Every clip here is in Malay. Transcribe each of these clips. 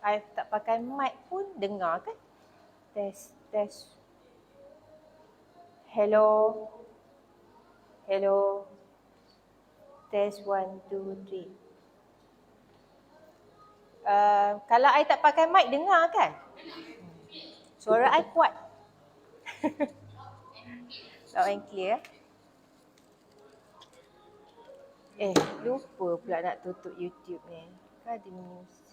I tak pakai mic pun dengar kan? Test. Hello. Test 1, 2, 3. Kalau I tak pakai mic dengar kan? Suara I kuat. Loud and clear. Lupa pula nak tutup YouTube ni. Kan ada muzik.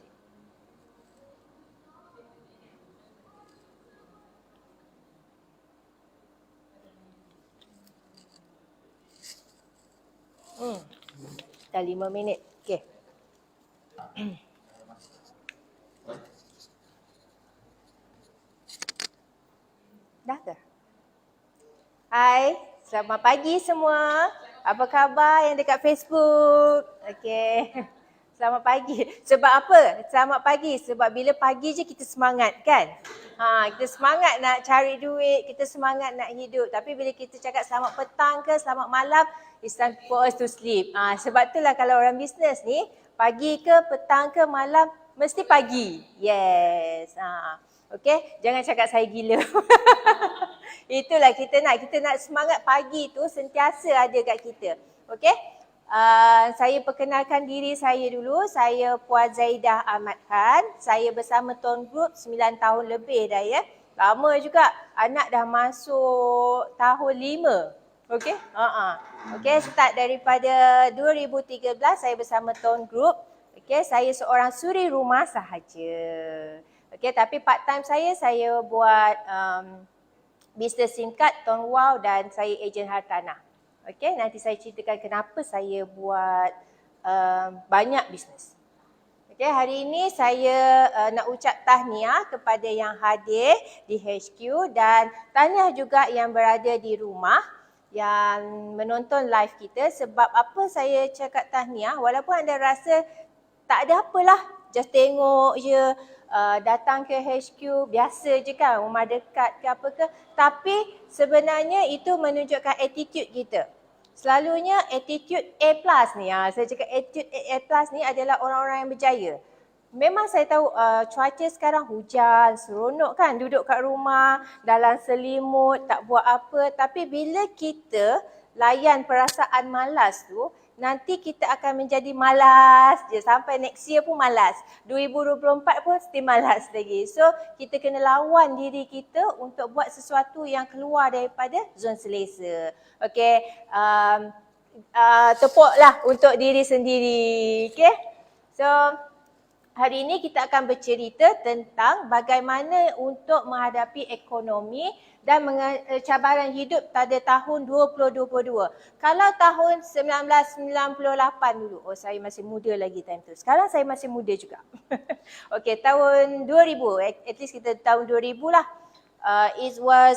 Dah 5 minit. Okey. Dah ke? Hai, selamat pagi semua. Apa khabar yang dekat Facebook? Okey. Selamat pagi. Sebab apa? Selamat pagi. Sebab bila pagi je kita semangat kan? Kita semangat nak cari duit, kita semangat nak hidup. Tapi bila kita cakap selamat petang ke selamat malam, it's time for us to sleep. Sebab itulah kalau orang bisnes ni, pagi ke petang ke malam, mesti pagi. Yes. Okey, jangan cakap saya gila. Itulah kita nak semangat pagi tu sentiasa ada kat kita. Okey? Saya perkenalkan diri saya dulu. Saya Puan Zaidah Ahmad Khan. Saya bersama Tuan Group 9 tahun lebih dah ya. Lama juga. Anak dah masuk tahun 5. Okey? Okey, start daripada 2013 saya bersama Tuan Group. Okey, saya seorang suri rumah sahaja. Okey, tapi part time saya buat bisnes SIM card, Tuan Wow dan saya ejen hartanah. Okey, nanti saya ceritakan kenapa saya buat banyak bisnes. Okey, hari ini saya nak ucap tahniah kepada yang hadir di HQ dan tahniah juga yang berada di rumah yang menonton live kita. Sebab apa saya cakap tahniah, walaupun anda rasa tak ada apalah, just tengok je, datang ke HQ biasa je kan, rumah dekat ke apa ke. Tapi sebenarnya itu menunjukkan attitude kita. Selalunya attitude A+ ni, saya cakap attitude A+ ni adalah orang-orang yang berjaya. Memang saya tahu cuaca sekarang hujan, seronok kan duduk kat rumah, dalam selimut, tak buat apa. Tapi bila kita layan perasaan malas tu, nanti kita akan menjadi malas je. Sampai next year pun malas. 2024 pun still malas lagi. So, kita kena lawan diri kita untuk buat sesuatu yang keluar daripada zon selesa. Okey, tepuklah untuk diri sendiri. Okey, so hari ini kita akan bercerita tentang bagaimana untuk menghadapi ekonomi dan cabaran hidup pada tahun 2022. Kalau tahun 1998 dulu, saya masih muda lagi time tu. Sekarang saya masih muda juga. Okey, tahun 2000, at least kita tahun 2000 lah. It was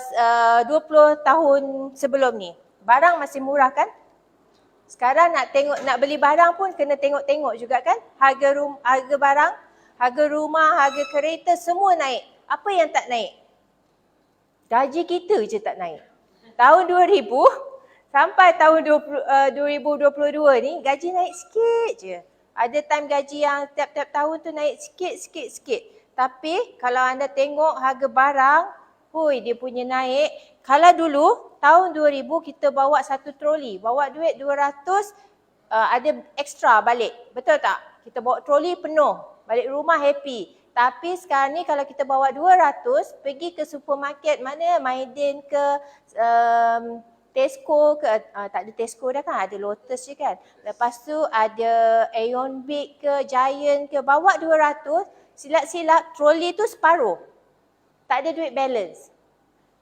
20 tahun sebelum ni. Barang masih murah kan? Sekarang nak beli barang pun kena tengok-tengok juga kan? Harga barang, harga rumah, harga kereta semua naik. Apa yang tak naik? Gaji kita je tak naik. Tahun 2000 sampai tahun 2022 ni gaji naik sikit je. Ada time gaji yang tiap-tiap tahun tu naik sikit. Tapi kalau anda tengok harga barang, dia punya naik. Kalau dulu tahun 2000 kita bawa satu troli, bawa duit 200, ada ekstra balik. Betul tak? Kita bawa troli penuh, balik rumah happy. Tapi sekarang ni kalau kita bawa 200, pergi ke supermarket mana, Maidin ke Tesco ke, tak ada Tesco dah kan, ada Lotus je kan. Lepas tu ada Aeon Big ke, Giant ke, bawa 200, silap-silap troli tu separuh. Tak ada duit balance.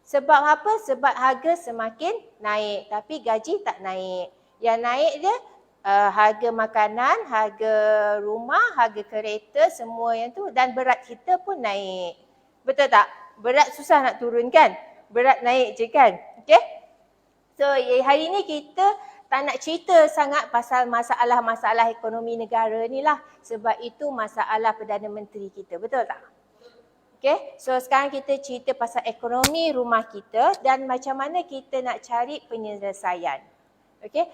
Sebab apa? Sebab harga semakin naik tapi gaji tak naik. Yang naik dia harga makanan, harga rumah, harga kereta, semua yang tu, dan berat kita pun naik. Betul tak? Berat susah nak turun kan? Berat naik je kan? Okay? So hari ni kita tak nak cerita sangat pasal masalah-masalah ekonomi negara ni lah. Sebab itu masalah Perdana Menteri kita. Betul tak? Okay, so sekarang kita cerita pasal ekonomi rumah kita dan macam mana kita nak cari penyelesaian. Okay,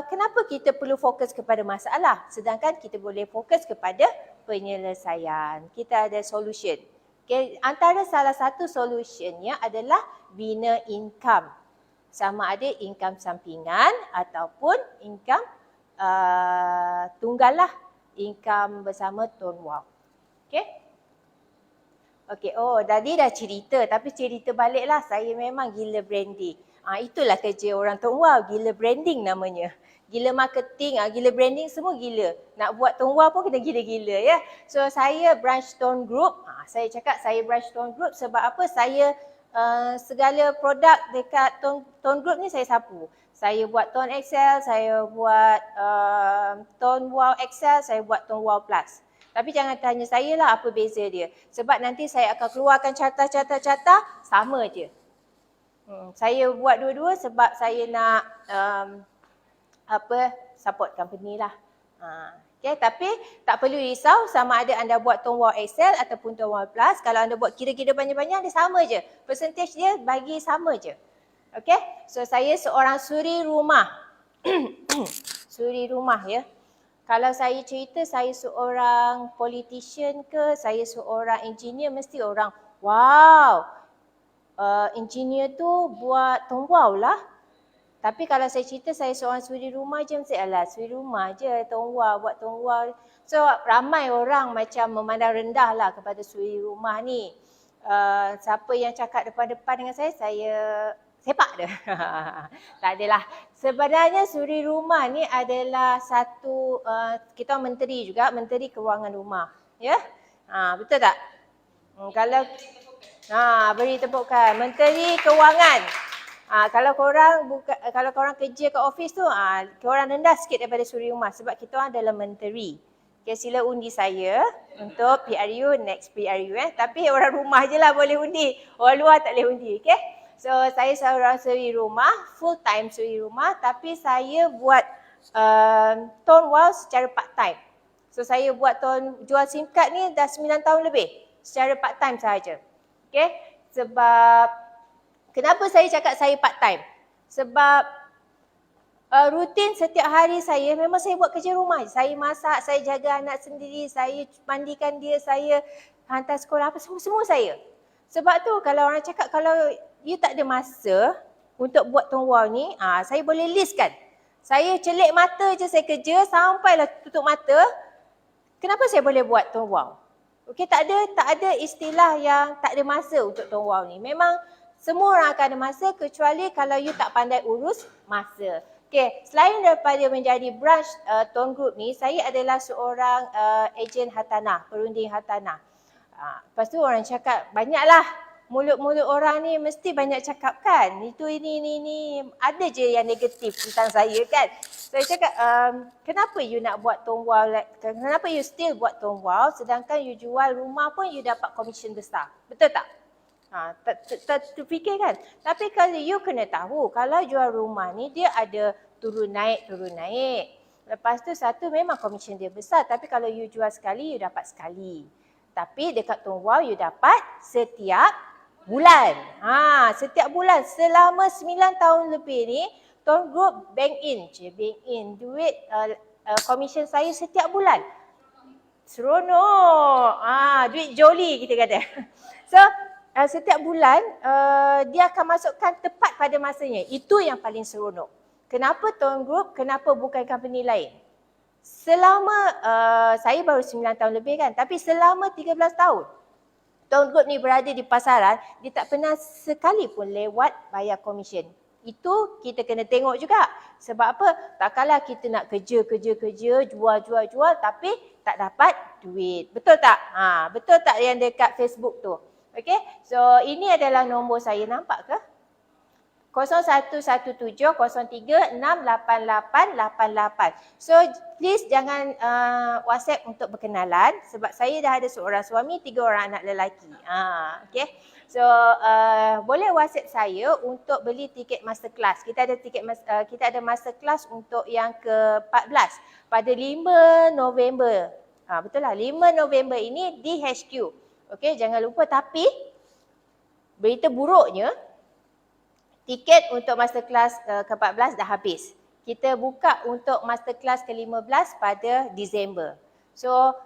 kenapa kita perlu fokus kepada masalah sedangkan kita boleh fokus kepada penyelesaian. Kita ada solution. Okay. Antara salah satu solutionnya adalah bina income. Sama ada income sampingan ataupun income tunggal lah. Income bersama Tuan Wow. Okay. Okay, tadi dah cerita tapi cerita baliklah, saya memang gila branding. Itulah kerja orang Tuan Wow, gila branding namanya. Gila marketing, gila branding, semua gila. Nak buat Tuan Wow pun kena gila-gila ya. So saya branch Tone Group, saya cakap saya branch Tone Group sebab apa? Saya segala produk dekat Tone Group ni saya sapu. Saya buat Tone Excel, saya buat Tone Wow Excel, saya buat Tone Wow Plus. Tapi jangan tanya saya lah apa beza dia. Sebab nanti saya akan keluarkan carta-carta sama je. Saya buat dua-dua sebab saya nak support company lah. Okay, tapi tak perlu risau sama ada anda buat Tone Wow Excel ataupun Tone Wow Plus. Kalau anda buat kira-kira banyak-banyak, dia sama je. Percentage dia bagi sama je. Okay, so saya seorang suri rumah. Suri rumah ya. Kalau saya cerita saya seorang politician ke, saya seorang engineer, mesti orang, wow, engineer tu buat Tone Wow lah. Tapi kalau saya cerita saya seorang suri rumah je, mesti alah suri rumah je, Tone Wow, buat Tone Wow. So ramai orang macam memandang rendah lah kepada suri rumah ni. Siapa yang cakap depan-depan dengan saya sepak dia. Tak adalah. Sebenarnya suri rumah ni adalah satu, kita menteri juga, menteri kewangan rumah. Ya? Betul tak? Kalau beri tepukan. Menteri kewangan. Kalau korang kerja kat office tu, korang rendah sikit daripada suri rumah sebab kita orang adalah menteri. Okay, sila undi saya untuk PRU, next PRU. Tapi orang rumah je lah boleh undi. Orang luar tak boleh undi. Okay? So saya seorang suri rumah, full time suri rumah, tapi saya buat Tone Wow secara part time. So saya buat jual SIM card ni dah 9 tahun lebih secara part time sahaja. Okay? Sebab kenapa saya cakap saya part time? Sebab rutin setiap hari saya memang saya buat kerja rumah. Saya masak, saya jaga anak sendiri, saya mandikan dia, saya hantar sekolah, apa semua saya. Sebab tu kalau orang cakap kalau you tak ada masa untuk buat Tone Wow ni, saya boleh listkan. Saya celik mata je saya kerja sampailah tutup mata. Kenapa saya boleh buat Tone Wow? Okey, tak ada istilah yang tak ada masa untuk Tone Wow ni. Memang semua orang akan ada masa kecuali kalau you tak pandai urus masa. Okey, selain daripada menjadi branch Tone Group ni, saya adalah seorang ejen hartanah, perunding hartanah. Lepas tu orang cakap banyaklah, mulut-mulut orang ni mesti banyak cakap kan. Itu ini ada je yang negatif tentang saya kan. Saya cakap kenapa you nak buat Tone Wow, kenapa you still buat Tone Wow sedangkan you jual rumah pun you dapat komisen besar. Betul tak? Tak terfikir kan? Tapi kalau you kena tahu, kalau jual rumah ni dia ada turun naik. Lepas tu satu memang komisen dia besar, tapi kalau you jual sekali, you dapat sekali. Tapi dekat Tone Wow you dapat setiap bulan. Setiap bulan selama 9 tahun lebih ni, Tone Group bank in duit komisen saya setiap bulan. Seronok. Duit joli kita kata. So setiap bulan dia akan masukkan tepat pada masanya. Itu yang paling seronok. Kenapa Tone Group? Kenapa bukan company lain? Selama saya baru 9 tahun lebih kan, tapi selama 13 tahun Tone Group ni berada di pasaran, dia tak pernah sekali pun lewat bayar komisen. Itu kita kena tengok juga. Sebab apa? Takkanlah kita nak kerja, jual tapi tak dapat duit. Betul tak? Betul tak yang dekat Facebook tu? Okay, so ini adalah nombor saya, nampak ke? 0117036888. So please jangan WhatsApp untuk berkenalan sebab saya dah ada seorang suami, 3 orang anak lelaki. Okay. So boleh WhatsApp saya untuk beli tiket masterclass. Kita ada masterclass untuk yang ke-14 pada 5 November. Betul lah, 5 November ini di HQ. Okay, jangan lupa. Tapi berita buruknya, tiket untuk masterclass ke-14 dah habis. Kita buka untuk masterclass ke-15 pada Disember. So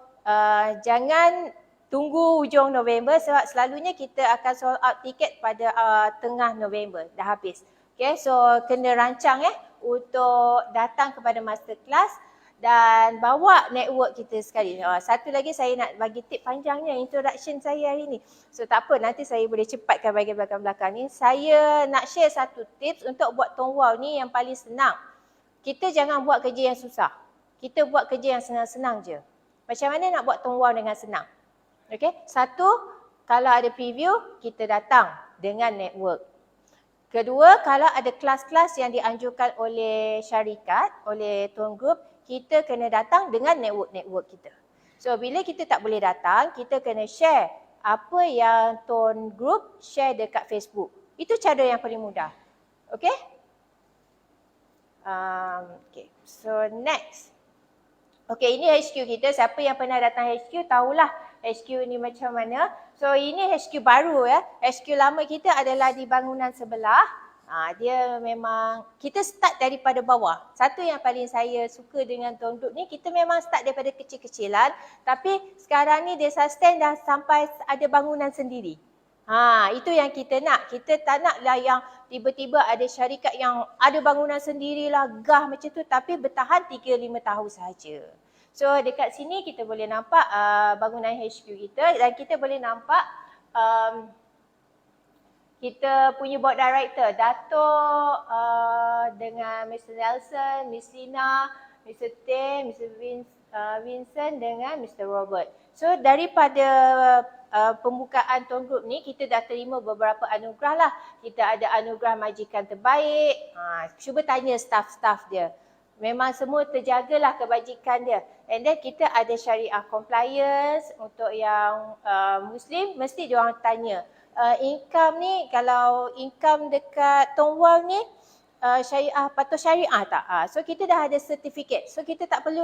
jangan tunggu hujung November sebab selalunya kita akan sold out tiket pada tengah November, dah habis. Okay, so kena rancang untuk datang kepada masterclass dan bawa network kita sekali. Satu lagi saya nak bagi tip panjangnya introduction saya hari ni. So tak apa, nanti saya boleh cepatkan bahagian belakang-belakang ni. Saya nak share satu tips untuk buat Tongbao ni yang paling senang. Kita jangan buat kerja yang susah. Kita buat kerja yang senang-senang je. Macam mana nak buat Tongbao dengan senang? Okay, satu, kalau ada preview, kita datang dengan network. Kedua, kalau ada kelas-kelas yang dianjurkan oleh syarikat, oleh Tuan Group, kita kena datang dengan network-network kita. So, bila kita tak boleh datang, kita kena share apa yang Tuan Group share dekat Facebook. Itu cara yang paling mudah. Okay? Okay, so next. Okay, ini HQ kita. Siapa yang pernah datang HQ tahulah HQ ni macam mana. So ini HQ baru ya. HQ lama kita adalah di bangunan sebelah. Dia memang, kita start daripada bawah. Satu yang paling saya suka dengan Tuan Group ni, kita memang start daripada kecil-kecilan. Tapi sekarang ni dia sustain dah sampai ada bangunan sendiri. Itu yang kita nak. Kita tak naklah yang tiba-tiba ada syarikat yang ada bangunan sendirilah, gah macam tu. Tapi bertahan 3-5 tahun sahaja. So dekat sini kita boleh nampak bangunan HQ kita dan kita boleh nampak kita punya board director, Dato' dengan Mr. Nelson, Miss Lina, Mr. Tim, Mr. Vincent dengan Mr. Robert. So daripada pembukaan Tuan Group ni, kita dah terima beberapa anugerah lah. Kita ada anugerah majikan terbaik. Cuba tanya staff-staff dia. Memang semua terjagalah kebajikan dia. And then kita ada syariah compliance untuk yang Muslim, mesti diorang tanya. Income ni, kalau income dekat Tongbao ni, syariah patuh syariah tak? So kita dah ada sertifikat. So kita tak perlu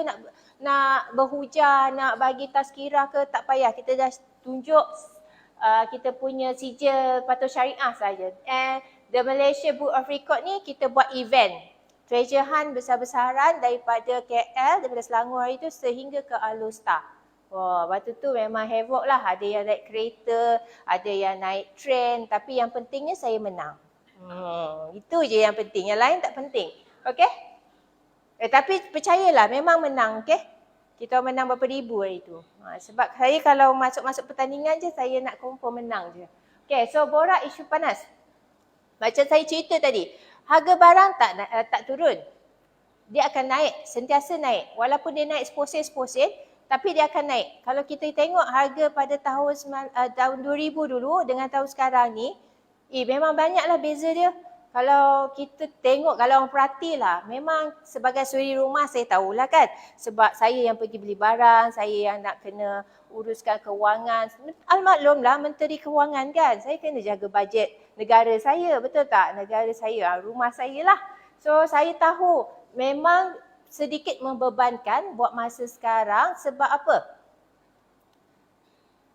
nak berhujah, nak bagi tazkirah ke, tak payah. Kita dah tunjuk kita punya sijil patuh syariah saja. And the Malaysia Book of Record ni kita buat event. Treasure hunt besar-besaran daripada KL, daripada Selangor hari tu sehingga ke Alor-Star. Waktu tu memang havoc lah. Ada yang naik kereta, ada yang naik train. Tapi yang pentingnya saya menang. Itu je yang penting. Yang lain tak penting. Okay? Tapi percayalah memang menang. Okay? Kita menang berapa ribu hari tu. Sebab saya kalau masuk-masuk pertandingan je, saya nak confirm menang je. Okay, so borak isu panas. Macam saya cerita tadi. Harga barang tak turun. Dia akan naik, sentiasa naik. Walaupun dia naik seposen-seposen, tapi dia akan naik. Kalau kita tengok harga pada tahun 2000 dulu dengan tahun sekarang ni, memang banyaklah beza dia. Kalau kita tengok, kalau orang perhatilah, memang sebagai suri rumah saya tahulah kan. Sebab saya yang pergi beli barang, saya yang nak kena uruskan kewangan. Almaklumlah Menteri Kewangan kan, saya kena jaga bajet negara saya, betul tak? Negara saya, rumah saya lah. So saya tahu memang sedikit membebankan buat masa sekarang sebab apa?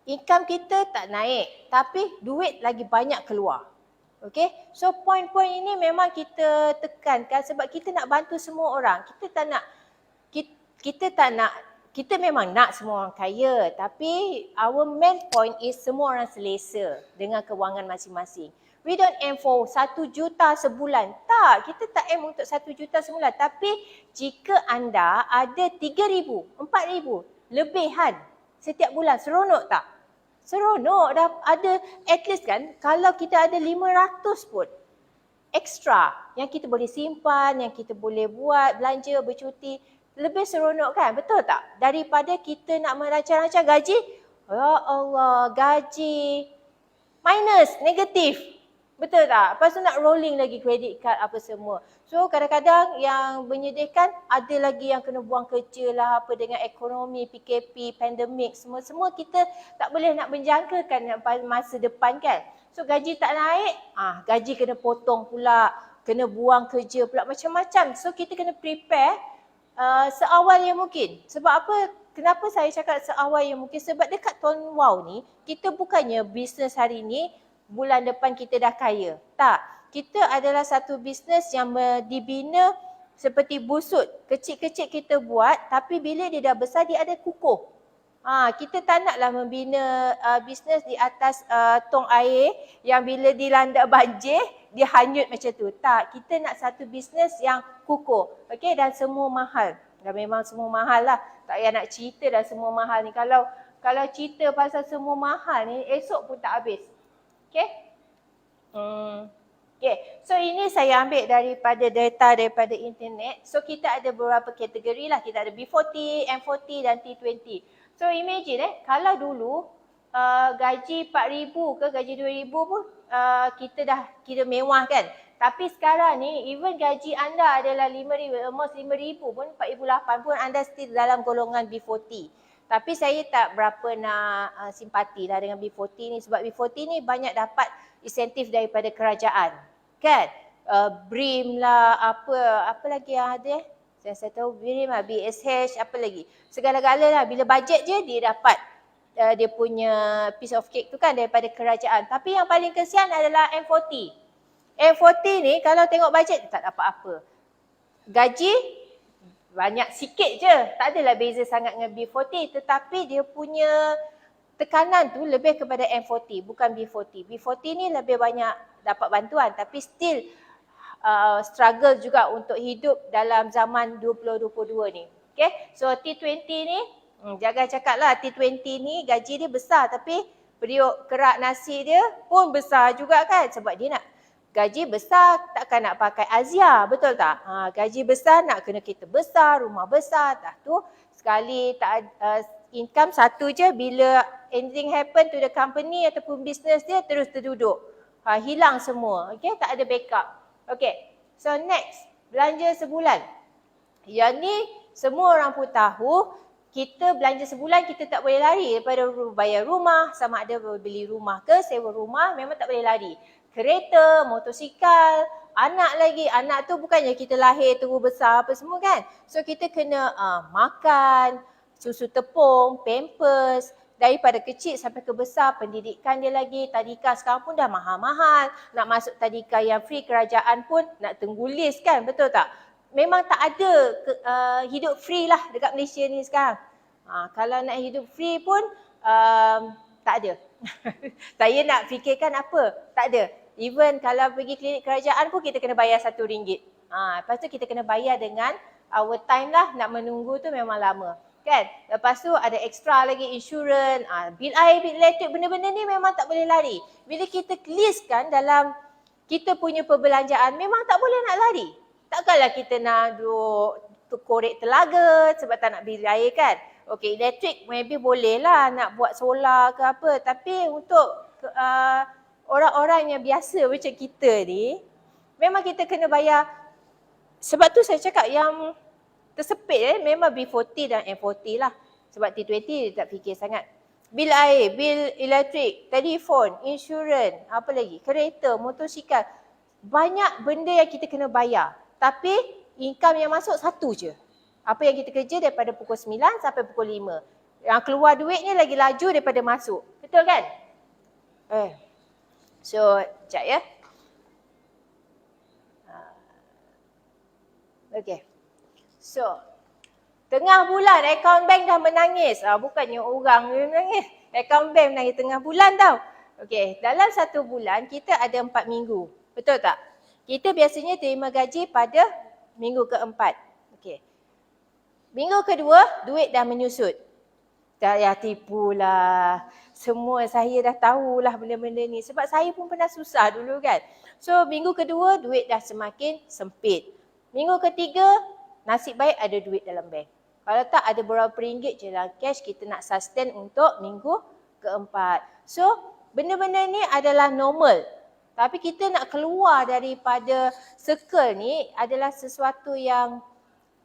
Income kita tak naik tapi duit lagi banyak keluar. Okay? So poin-poin ini memang kita tekankan sebab kita nak bantu semua orang. Kita memang nak semua orang kaya tapi our main point is semua orang selesa dengan kewangan masing-masing. We don't aim for 1 juta sebulan. Tak, kita tak aim untuk 1 juta sebulan. Tapi jika anda ada 3,000, 4,000 lebihan setiap bulan, seronok tak? Seronok, dah ada at least kan, kalau kita ada 500 pun extra yang kita boleh simpan, yang kita boleh buat, belanja, bercuti, lebih seronok kan, betul tak? Daripada kita nak merancang-rancang gaji, ya Allah, gaji minus, negatif. Betul tak? Lepas tu nak rolling lagi credit card apa semua. So kadang-kadang yang menyedihkan ada lagi yang kena buang kerja lah apa dengan ekonomi, PKP, pandemik, semua kita tak boleh nak menjangkakan masa depan kan. So gaji tak naik, gaji kena potong pula, kena buang kerja pula macam-macam. So kita kena prepare seawal yang mungkin. Sebab apa? Kenapa saya cakap seawal yang mungkin? Sebab dekat Tongbao ni, kita bukannya bisnes hari ni, bulan depan kita dah kaya. Tak. Kita adalah satu bisnes yang dibina seperti busut. Kecil-kecil kita buat tapi bila dia dah besar dia ada kukuh. Kita tak naklah membina bisnes di atas tong air yang bila dilanda banjir, dia hanyut macam tu. Tak, kita nak satu bisnes yang kukuh. Okay, dan semua mahal. Dan memang semua mahal lah. Tak payah nak cerita dah semua mahal ni. Kalau cerita pasal semua mahal ni, esok pun tak habis. Okay? Okay, so ini saya ambil daripada data daripada internet. So kita ada beberapa kategori lah. Kita ada B40, M40 dan T20. So imagine kalau dulu gaji 4,000 ke gaji 2,000 pun kita dah kira mewah kan. Tapi sekarang ni even gaji anda adalah 5,000, almost 5,000 pun, 4,800 pun anda still dalam golongan B40. Tapi saya tak berapa nak simpati lah dengan B40 ni sebab B40 ni banyak dapat insentif daripada kerajaan. Kan? BRIM lah, apa lagi yang ada saya tahu BRIM lah, BSH, apa lagi. Segala-gala lah, bila bajet je dia dapat dia punya piece of cake tu kan daripada kerajaan. Tapi yang paling kesian adalah M40. M40 ni kalau tengok bajet tak dapat apa. Gaji banyak sikit je, tak adalah beza sangat dengan B40 tetapi dia punya tekanan tu lebih kepada M40 bukan B40. B40 ni lebih banyak dapat bantuan tapi still struggle juga untuk hidup dalam zaman 2022 ni. Okay, so T20 ni, jangan cakap lah T20 ni gaji dia besar tapi periuk kerak nasi dia pun besar juga kan sebab dia nak gaji besar takkan nak pakai Azia, betul tak? Gaji besar nak kena kereta besar, rumah besar, dah tu sekali tak income satu je bila anything happen to the company ataupun business dia terus terduduk. Hilang semua, okay? Tak ada backup. Okay, so next, belanja sebulan. Yang ni semua orang pun tahu, kita belanja sebulan kita tak boleh lari daripada bayar rumah, sama ada beli rumah ke sewa rumah, memang tak boleh lari. Kereta, motosikal, anak lagi. Anak tu bukannya kita lahir terus besar apa semua kan. So kita kena makan, susu tepung, pampers, daripada kecil sampai ke besar, pendidikan dia lagi. Tadika sekarang pun dah mahal-mahal. Nak masuk tadika yang free kerajaan pun nak tenggulis kan, betul tak? Memang tak ada hidup free lah dekat Malaysia ni sekarang. Kalau nak hidup free pun tak ada. Saya nak fikirkan apa? Tak ada. Even kalau pergi klinik kerajaan pun kita kena bayar RM1. Lepas tu kita kena bayar dengan our time lah, nak menunggu tu memang lama. Kan? Lepas tu ada extra lagi insurans, bil air, bil elektrik, benda-benda ni memang tak boleh lari. Bila kita listkan dalam kita punya perbelanjaan, memang tak boleh nak lari. Takkanlah kita nak duduk korek telaga sebab tak nak bil air kan. Okey, elektrik maybe boleh lah nak buat solar ke apa. Tapi untuk orang-orang yang biasa macam kita ni, memang kita kena bayar. Sebab tu saya cakap yang tersepit memang B40 dan M40 lah. Sebab T20 tak fikir sangat. Bil air, bil elektrik, telefon, insurans, apa lagi, kereta, motosikal. Banyak benda yang kita kena bayar. Tapi income yang masuk satu je. Apa yang kita kerja daripada pukul 9 sampai pukul 5. Yang keluar duitnya lagi laju daripada masuk. Betul kan? So, sekejap ya. Okay. So, tengah bulan akaun bank dah menangis. Bukannya orang yang menangis. Akaun bank menangis tengah bulan tau. Okay, dalam satu bulan kita ada 4 minggu. Betul tak? Kita biasanya terima gaji pada minggu keempat. Okay. Minggu kedua, duit dah menyusut. Tak payah tipulah. Semua saya dah tahulah benda-benda ni. Sebab saya pun pernah susah dulu kan. So minggu kedua, duit dah semakin sempit. Minggu ketiga, nasib baik ada duit dalam bank. Kalau tak ada berapa ringgit je dalam cash, kita nak sustain untuk minggu keempat. So benda-benda ni adalah normal. Tapi kita nak keluar daripada circle ni adalah sesuatu yang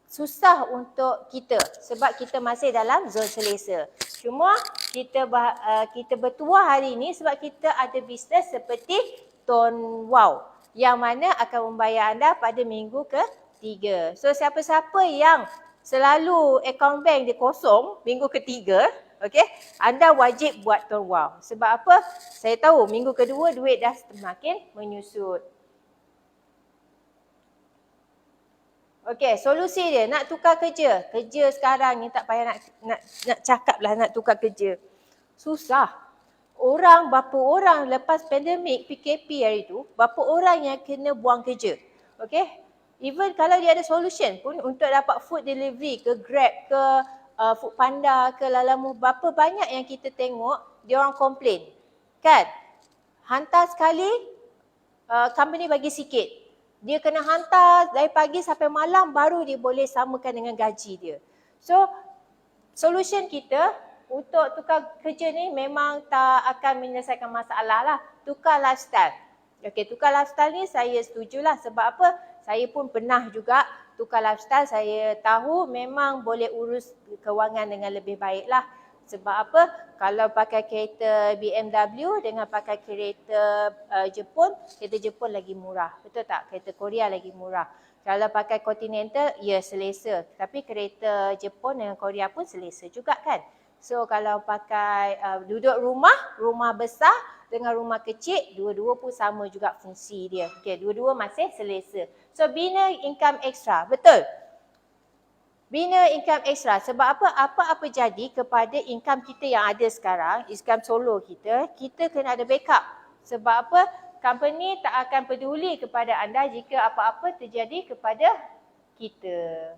susah untuk kita sebab kita masih dalam zon selesa. Cuma kita bertuah hari ni sebab kita ada bisnes seperti Ton Wow yang mana akan membayar anda pada minggu ke-3. So siapa-siapa yang selalu akaun bank dia kosong minggu ke-3, okey, anda wajib buat Ton Wow. Sebab apa? Saya tahu minggu kedua duit dah semakin menyusut. Okey, solusi dia nak tukar kerja. Kerja sekarang ni tak payah nak cakap lah nak tukar kerja. Susah. Berapa orang lepas pandemik PKP hari tu, berapa orang yang kena buang kerja. Okey? Even kalau dia ada solution pun untuk dapat food delivery ke Grab ke Foodpanda ke Lalamove, berapa banyak yang kita tengok dia orang komplain. Kan? Hantar sekali, company bagi sikit. Dia kena hantar dari pagi sampai malam baru dia boleh samakan dengan gaji dia. So, solution kita untuk tukar kerja ni memang tak akan menyelesaikan masalah lah. Tukar lifestyle. Okey, tukar lifestyle ni saya setujulah. Sebab apa? Saya pun pernah juga tukar lifestyle. Saya tahu memang boleh urus kewangan dengan lebih baik lah. Sebab apa? Kalau pakai kereta BMW dengan pakai kereta Jepun, kereta Jepun lagi murah. Betul tak? Kereta Korea lagi murah. Kalau pakai Continental, ya selesa. Tapi kereta Jepun dengan Korea pun selesa juga kan? So kalau pakai duduk rumah besar dengan rumah kecil, dua-dua pun sama juga fungsi dia. Okay, dua-dua masih selesa. So bina income extra. Betul? Bina income extra. Sebab apa? Apa-apa jadi kepada income kita yang ada sekarang, income solo kita, kita kena ada backup. Sebab apa? Company tak akan peduli kepada anda jika apa-apa terjadi kepada kita.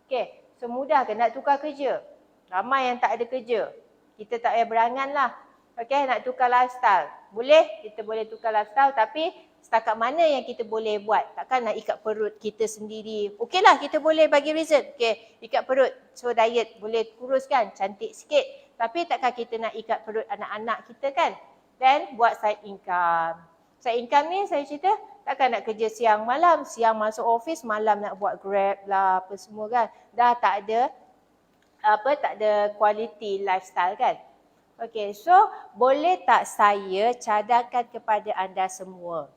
Okay, so mudah ke nak tukar kerja? Ramai yang tak ada kerja. Kita tak payah berangan lah. Okay, nak tukar lifestyle. Boleh, kita boleh tukar lifestyle tapi setakat mana yang kita boleh buat. Takkan nak ikat perut kita sendiri. Okey lah, kita boleh bagi reason. Okey, ikat perut. So diet boleh kuruskan, cantik sikit. Tapi takkan kita nak ikat perut anak-anak kita kan. Dan buat side income. Side income ni saya cerita, takkan nak kerja siang malam. Siang masuk office, malam nak buat Grab lah apa semua kan. Dah tak ada quality lifestyle kan. Okey, so boleh tak saya cadangkan kepada anda semua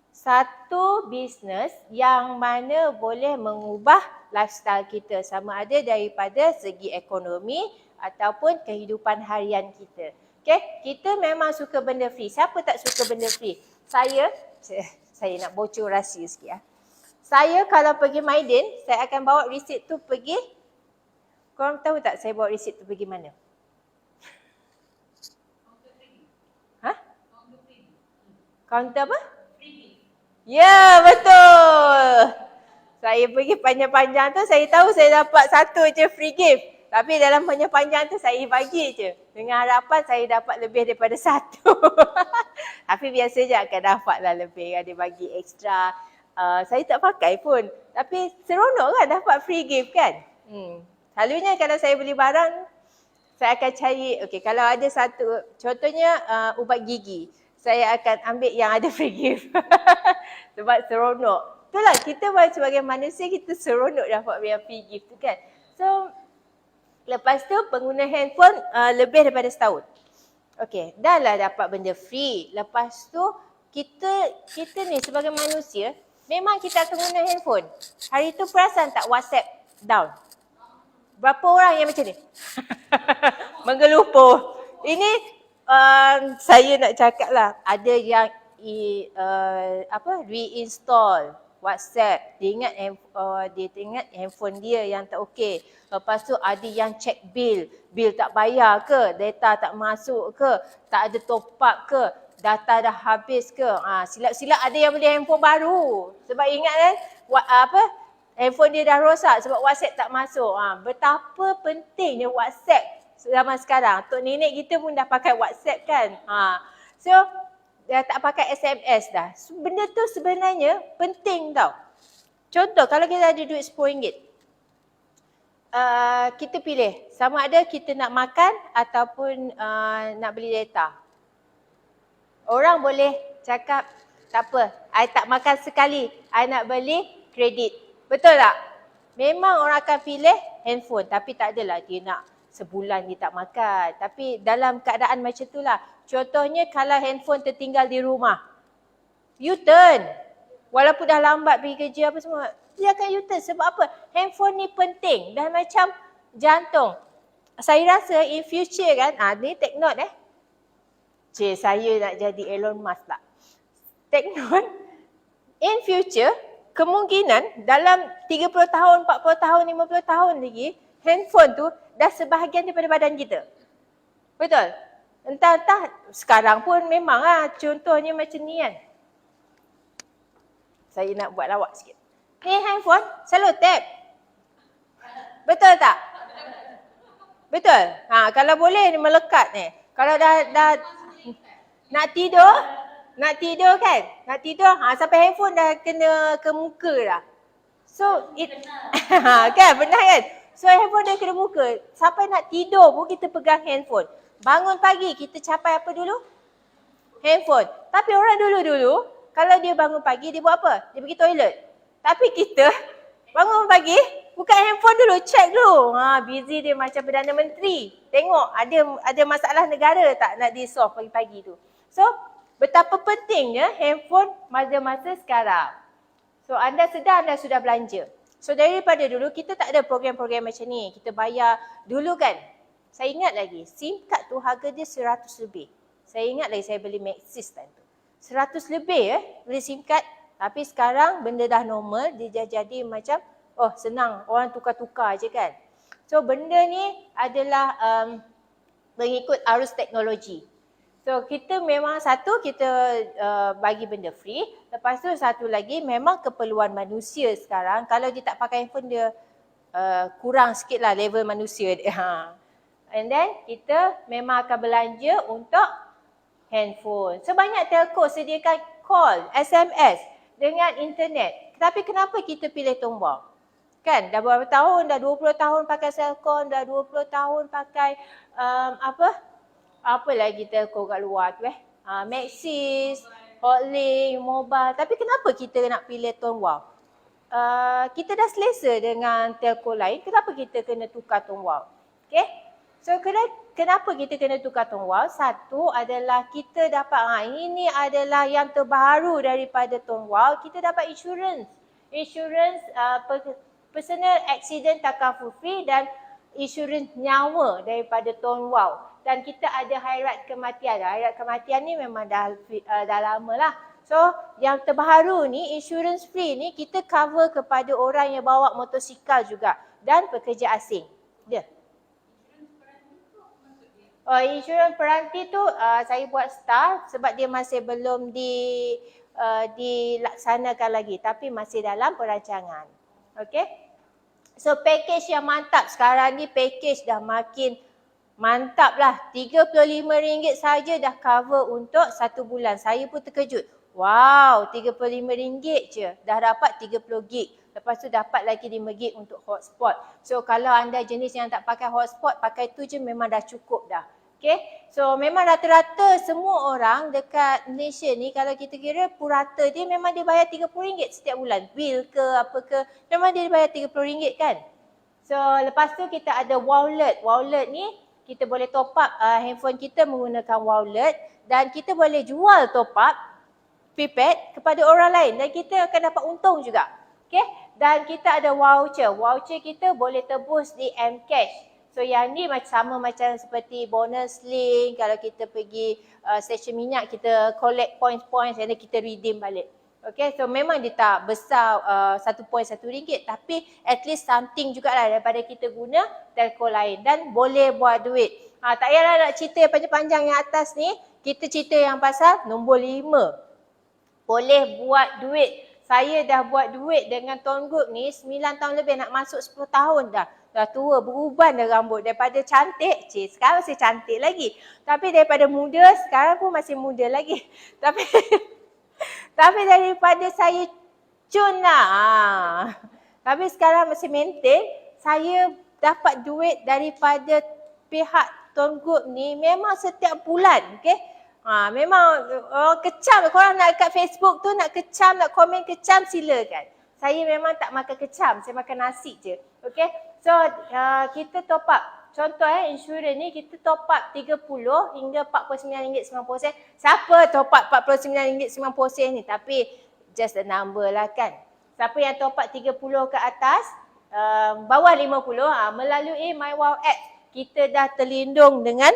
satu bisnes yang mana boleh mengubah lifestyle kita sama ada daripada segi ekonomi ataupun kehidupan harian kita. Okay, kita memang suka benda free. Siapa tak suka benda free? Saya nak bocor rahsia sikit. Saya kalau pergi Maidin, saya akan bawa resit tu pergi. Korang tahu tak saya bawa resit tu pergi mana? Kaunter apa? Ya, betul. Saya pergi panjang-panjang tu, saya tahu saya dapat satu je free gift. Tapi dalam panjang-panjang tu saya bagi je. Dengan harapan saya dapat lebih daripada satu. Tapi biasa je akan dapat lah lebih. Dia bagi ekstra. Saya tak pakai pun. Tapi seronok kan dapat free gift kan? Selalunya kalau saya beli barang, saya akan cari, okay, kalau ada satu, contohnya ubat gigi. Saya akan ambil yang ada free gift. Sebab seronok. Itulah kita sebagai manusia kita seronok dapat yang free gift tu kan. So lepas tu pengguna handphone lebih daripada setahun. Okey, dah lah dapat benda free. Lepas tu kita ni sebagai manusia memang kita akan guna handphone. Hari tu perasan tak WhatsApp down? Berapa orang yang macam ni? Menggelupuh. Ini saya nak cakap lah, ada yang reinstall WhatsApp. Dia ingat handphone dia yang tak okey. Lepas tu ada yang check bil tak bayar ke, data tak masuk ke, tak ada top up ke, data dah habis ke. Silap-silap ada yang beli handphone baru. Sebab ingat kan, handphone dia dah rosak sebab WhatsApp tak masuk. Betapa pentingnya WhatsApp zaman sekarang. Tok nenek kita pun dah pakai WhatsApp kan. So dah tak pakai SMS dah. So, benda tu sebenarnya penting tau. Contoh kalau kita ada duit RM10, kita pilih sama ada kita nak makan ataupun nak beli data. Orang boleh cakap tak apa, I tak makan sekali, I nak beli kredit. Betul tak? Memang orang akan pilih handphone tapi tak adalah dia nak sebulan dia tak makan. Tapi dalam keadaan macam itulah. Contohnya kalau handphone tertinggal di rumah. U-turn. Walaupun dah lambat pergi kerja apa semua. Dia akan U-turn. Sebab apa? Handphone ni penting. Dah macam jantung. Saya rasa in future kan. Ni take note saya nak jadi Elon Musk tak. Take note. In future, kemungkinan dalam 30 tahun, 40 tahun, 50 tahun lagi, handphone tu dah sebahagian daripada badan kita. Betul? Entah-entah sekarang pun memang lah contohnya macam ni kan. Saya nak buat lawak sikit. Ni handphone, selotip. Betul tak? Betul? Kalau boleh ni melekat ni. Kalau dah nak tidur kan? Nak tidur, sampai handphone dah kena ke muka dah. So, kan? Benar kan? So, handphone dah kena muka. Sampai nak tidur pun kita pegang handphone. Bangun pagi, kita capai apa dulu? Handphone. Tapi orang dulu-dulu, kalau dia bangun pagi, dia buat apa? Dia pergi toilet. Tapi kita, bangun pagi, buka handphone dulu, check dulu. Busy dia macam Perdana Menteri. Tengok, ada masalah negara tak nak di-solve pagi-pagi tu. So, betapa pentingnya handphone masa-masa sekarang. So, anda sedar anda sudah belanja. So, daripada dulu, kita tak ada program-program macam ni. Kita bayar dulu kan. Saya ingat lagi, SIM card tu harga dia 100 lebih. Saya ingat lagi saya beli Maxis time tu. 100 lebih beli SIM card. Tapi sekarang benda dah normal, dia dah jadi macam, senang, orang tukar-tukar je kan. So benda ni adalah mengikut arus teknologi. So kita memang satu, kita bagi benda free. Lepas tu satu lagi, memang keperluan manusia sekarang. Kalau dia tak pakai handphone, dia kurang sikit lah level manusia dia. And then kita memang akan belanja untuk handphone. So banyak telco sediakan call, SMS dengan internet. Tapi kenapa kita pilih tombol? Kan dah berapa tahun, dah 20 tahun pakai Celcom, dah 20 tahun pakai apa lagi telco kat luar tu Maxis, Hotlink, Mobile. Tapi kenapa kita nak pilih tombol? Kita dah selesa dengan telco lain, kenapa kita kena tukar tombol? Okay? So kenapa kita kena tukar tombol? Satu adalah kita dapat, ini adalah yang terbaru daripada tombol, kita dapat insurans. Insurans personal accident takaful free dan insurans nyawa daripada tombol. Dan kita ada hairat kematian. Hairat kematian ni memang dah lama lah. So yang terbaru ni, insurans free ni kita cover kepada orang yang bawa motosikal juga dan pekerja asing. Dia. Insurans peranti tu saya buat start sebab dia masih belum dilaksanakan lagi, tapi masih dalam perancangan. Okay. So package yang mantap sekarang ni, package dah makin mantap lah. RM35 saja dah cover untuk 1 bulan. Saya pun terkejut. Wow, RM35 je dah dapat 30 gig. Lepas tu dapat lagi 5 gig untuk hotspot. So kalau anda jenis yang tak pakai hotspot, pakai tu je memang dah cukup dah. Okay, so memang rata-rata semua orang dekat Malaysia ni, kalau kita kira purata dia memang dia bayar RM30 setiap bulan. Bil ke apa ke, memang dia bayar RM30 kan. So lepas tu kita ada wallet. Wallet ni kita boleh top up handphone kita menggunakan wallet. Dan kita boleh jual top up prepaid kepada orang lain. Dan kita akan dapat untung juga. Okay, dan kita ada voucher. Voucher kita boleh tebus di Mcash. So yang ni sama macam seperti bonus link, kalau kita pergi stesen minyak, kita collect points-points dan kita redeem balik. Okay, so memang dia tak besar 1 point RM1, tapi at least something jugalah daripada kita guna telco lain dan boleh buat duit. Tak payahlah nak cerita yang panjang-panjang yang atas ni, kita cerita yang pasal nombor 5. Boleh buat duit. Saya dah buat duit dengan Tuan Group ni 9 tahun lebih, nak masuk 10 tahun dah. Dah tua, beruban dah rambut. Daripada cantik, sekarang masih cantik lagi. Tapi daripada muda, sekarang pun masih muda lagi. Tapi daripada saya cun lah. Tapi sekarang masih maintain, saya dapat duit daripada pihak Tuan Group ni memang setiap bulan. Okay? Memang kecam. Korang nak kat Facebook tu nak kecam, nak komen kecam, silakan. Saya memang tak makan kecam, saya makan nasi je. Okay? So kita top up. Contoh insurans ni kita top up 30 hingga RM49.90. Siapa top up RM49.90 ni? Tapi just a number lah kan. Siapa yang top up 30 ke atas, bawah 50, melalui MyWow app, kita dah terlindung dengan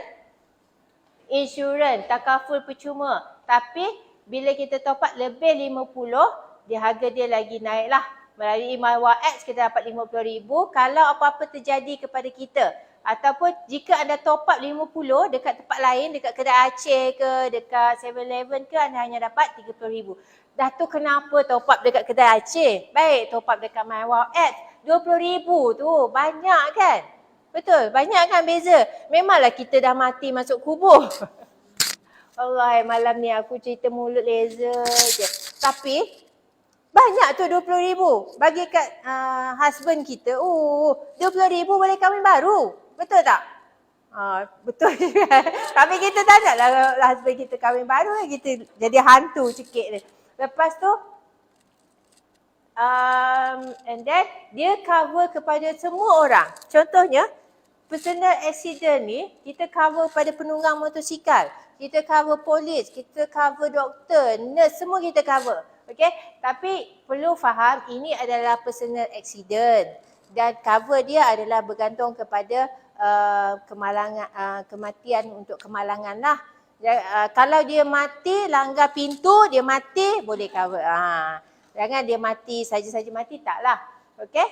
insurans takaful percuma. Tapi bila kita top up lebih 50, harga dia lagi naik lah. Melalui MyWaX kita dapat RM50,000 kalau apa-apa terjadi kepada kita. Ataupun jika anda top up 50 dekat tempat lain, dekat kedai Aceh ke, dekat 7-Eleven ke, anda hanya dapat RM30,000. Dah tu kenapa top up dekat kedai Aceh? Baik, top up dekat MyWaX RM20,000 tu. Banyak kan? Betul, banyak kan beza? Memanglah kita dah mati masuk kubur. Allah, malam ni aku cerita mulut laser je. Tapi banyak tu RM20,000. Bagi kat husband kita, RM20,000 boleh kahwin baru. Betul tak? Betul juga. Tapi kita tak nak lah husband kita kahwin baru, kita jadi hantu sikit dia. Lepas tu, and then dia cover kepada semua orang. Contohnya, personal accident ni, kita cover pada penunggang motosikal. Kita cover polis, kita cover doktor, nurse, semua kita cover. Okay? Tapi perlu faham ini adalah personal accident. Dan cover dia adalah bergantung kepada kematian untuk kemalangan lah. Kalau dia mati, langgar pintu, dia mati, boleh cover. Jangan dia mati, saja-saja mati, taklah. Okay?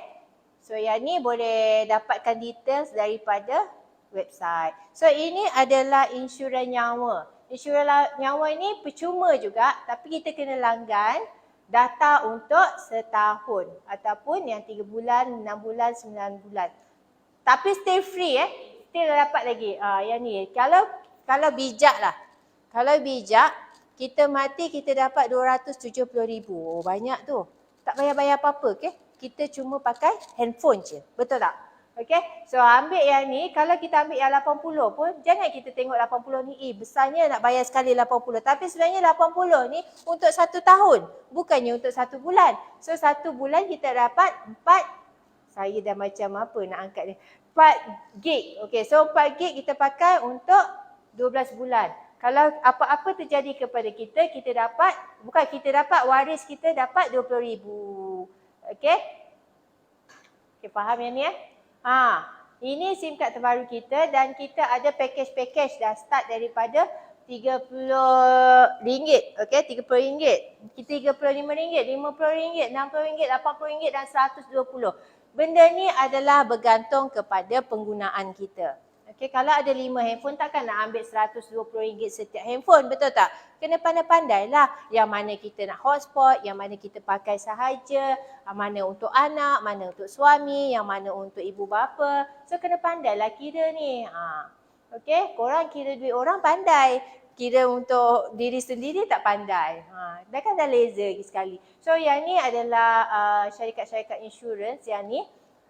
So yang ni boleh dapatkan details daripada website. So ini adalah insurans nyawa. Insurans nyawa ini percuma juga, tapi kita kena langgan data untuk setahun ataupun yang 3 bulan, 6 bulan, 9 bulan. Tapi stay free still dapat lagi. Yang ni kalau bijak lah. Kalau bijak, kita mati kita dapat RM270,000. Oh, banyak tu. Tak bayar-bayar apa-apa, okay? Kita cuma pakai handphone je. Betul tak? Okay? So ambil yang ni, kalau kita ambil yang 80 pun, jangan kita tengok 80 ni, besarnya nak bayar sekali 80. Tapi sebenarnya 80 ni untuk 1 tahun. Bukannya untuk 1 bulan. So 1 bulan kita dapat 4, saya dah macam apa nak angkat ni, 4 gig. Okay, so 4 gig kita pakai untuk 12 bulan. Kalau apa-apa terjadi kepada kita, kita dapat, bukan kita dapat, waris kita dapat RM20,000. Okay? Okay, faham yang ni ini SIM card terbaru kita dan kita ada package-package dah start daripada RM30. Okay, RM30. Kita RM35, RM50, RM60, RM80 dan RM120. Benda ni adalah bergantung kepada penggunaan kita. Okay, kalau ada 5 handphone takkan nak ambil RM120 setiap handphone, betul tak? Kena pandai-pandai lah yang mana kita nak hotspot, yang mana kita pakai sahaja, mana untuk anak, mana untuk suami, yang mana untuk ibu bapa. So kena pandai lah kira ni. Okay, korang kira duit orang pandai. Kira untuk diri sendiri tak pandai. Dah kan dah laser lagi sekali. So yang ni adalah syarikat-syarikat insurans yang ni.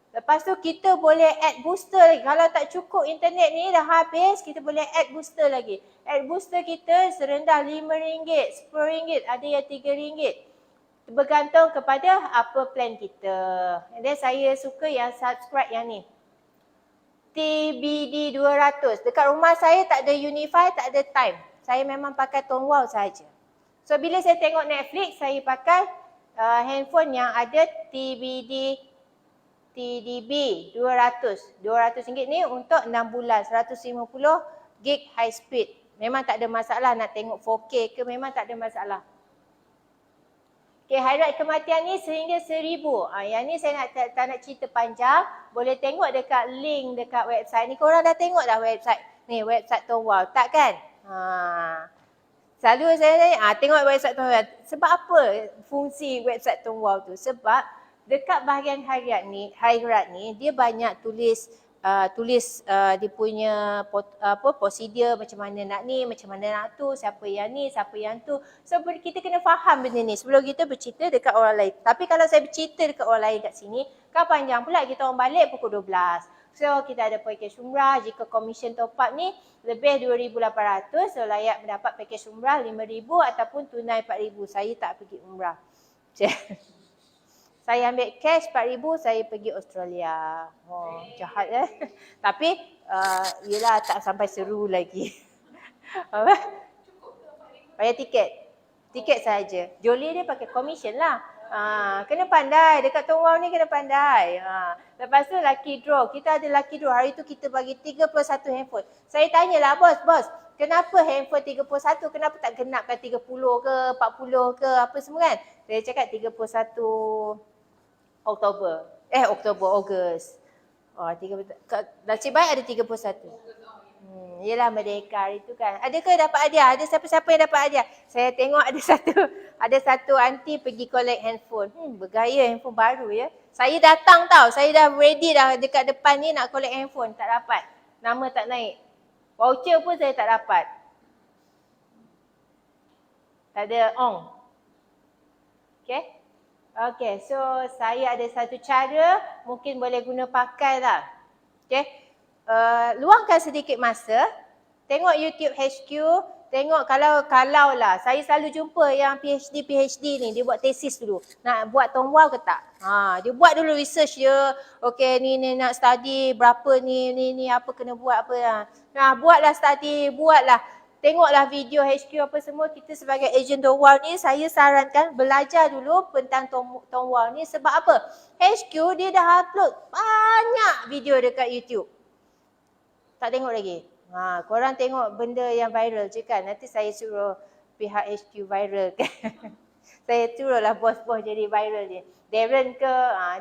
Lepas tu kita boleh add booster lagi. Kalau tak cukup internet ni dah habis, kita boleh add booster lagi. Add booster kita serendah RM5, RM10, ada yang RM3. Bergantung kepada apa plan kita. And then saya suka yang subscribe yang ni. TBD 200. Dekat rumah saya tak ada Unify, tak ada Time. Saya memang pakai tone wow saja. So bila saya tengok Netflix, saya pakai handphone yang ada TDB 200. RM200 ni untuk 6 bulan, 150 gig high speed. Memang tak ada masalah nak tengok 4K ke, memang tak ada masalah. Okay, hairat kematian ni sehingga 1,000. Yang ni saya tak nak cerita panjang. Boleh tengok dekat link dekat website ni. Korang dah tengok dah website ni, website Tone Wow, tak kan? Selalu saya tanya, tengok website Tone Wow. Sebab apa fungsi website Tone Wow tu? Sebab dekat bahagian hairat ni dia banyak tulis dia punya prosedur macam mana nak ni, macam mana nak tu, siapa yang ni, siapa yang tu. So kita kena faham benda ni sebelum kita bercerita dekat orang lain. Tapi kalau saya bercerita dekat orang lain kat sini, kan panjang pula kita orang balik pukul 12. So kita ada package umrah, jika komisen top up ni lebih RM2,800, so layak mendapat package umrah RM5,000 ataupun tunai RM4,000. Saya tak pergi umrah. Saya ambil cash RM4,000, saya pergi Australia. Oh, jahat Tapi, yelah tak sampai seru lagi. Apa? Bayar tiket. Tiket saja. Jolie dia pakai commission lah. Kena pandai. Dekat Tone Wow ni kena pandai. Lepas tu lucky draw. Kita ada lucky draw. Hari tu kita bagi 31 handphone. Saya tanyalah bos, Kenapa handphone 31? Kenapa tak genapkan 30 ke 40 ke apa semua kan? Saya cakap 31 Oktober. Ogos. Oh, 30. Nasib baik ada 31. Yelah Merdeka hari tu kan. Adakah dapat hadiah? Ada siapa-siapa yang dapat hadiah? Saya tengok ada satu aunty pergi collect handphone. Bergaya handphone baru ya. Saya datang tau. Saya dah ready dah dekat depan ni nak collect handphone. Tak dapat. Nama tak naik. Voucher pun saya tak dapat. Tak ada ong. Okay. Okay, so saya ada satu cara mungkin boleh guna pakai lah. Okay. Luangkan sedikit masa, tengok YouTube HQ, tengok kalau lah, saya selalu jumpa yang PhD ni, dia buat tesis dulu. Nak buat tonggua ke tak? Dia buat dulu research dia, okay ni nak study berapa ni apa kena buat apa. Buatlah study, buatlah. Tengoklah video HQ apa semua. Kita sebagai ejen Tonggua ni, saya sarankan belajar dulu tentang Tonggua ni. Sebab apa? HQ dia dah upload banyak video dekat YouTube. Tak tengok lagi. Korang tengok benda yang viral je kan. Nanti saya suruh pihak HQ viral kan. Saya suruhlah bos-bos jadi viral dia. Darren ke,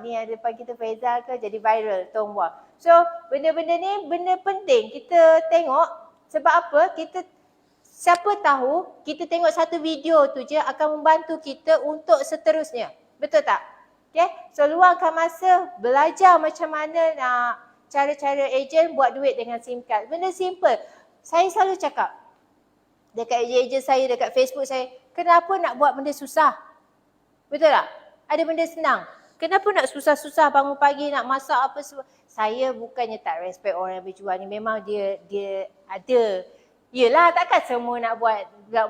ni yang depan kita Faizal ke jadi viral Tonggua. So benda-benda ni benda penting kita tengok. Sebab apa? Siapa tahu kita tengok satu video tu je akan membantu kita untuk seterusnya. Betul tak? Okay? So luangkan masa belajar macam mana nak cara-cara ejen buat duit dengan SIM card. Benda simple. Saya selalu cakap dekat ejen saya, dekat Facebook saya, kenapa nak buat benda susah? Betul tak? Ada benda senang. Kenapa nak susah-susah bangun pagi nak masak apa semua? Saya bukannya tak respect orang yang berjual ni. Memang dia ada. Yelah, takkan semua nak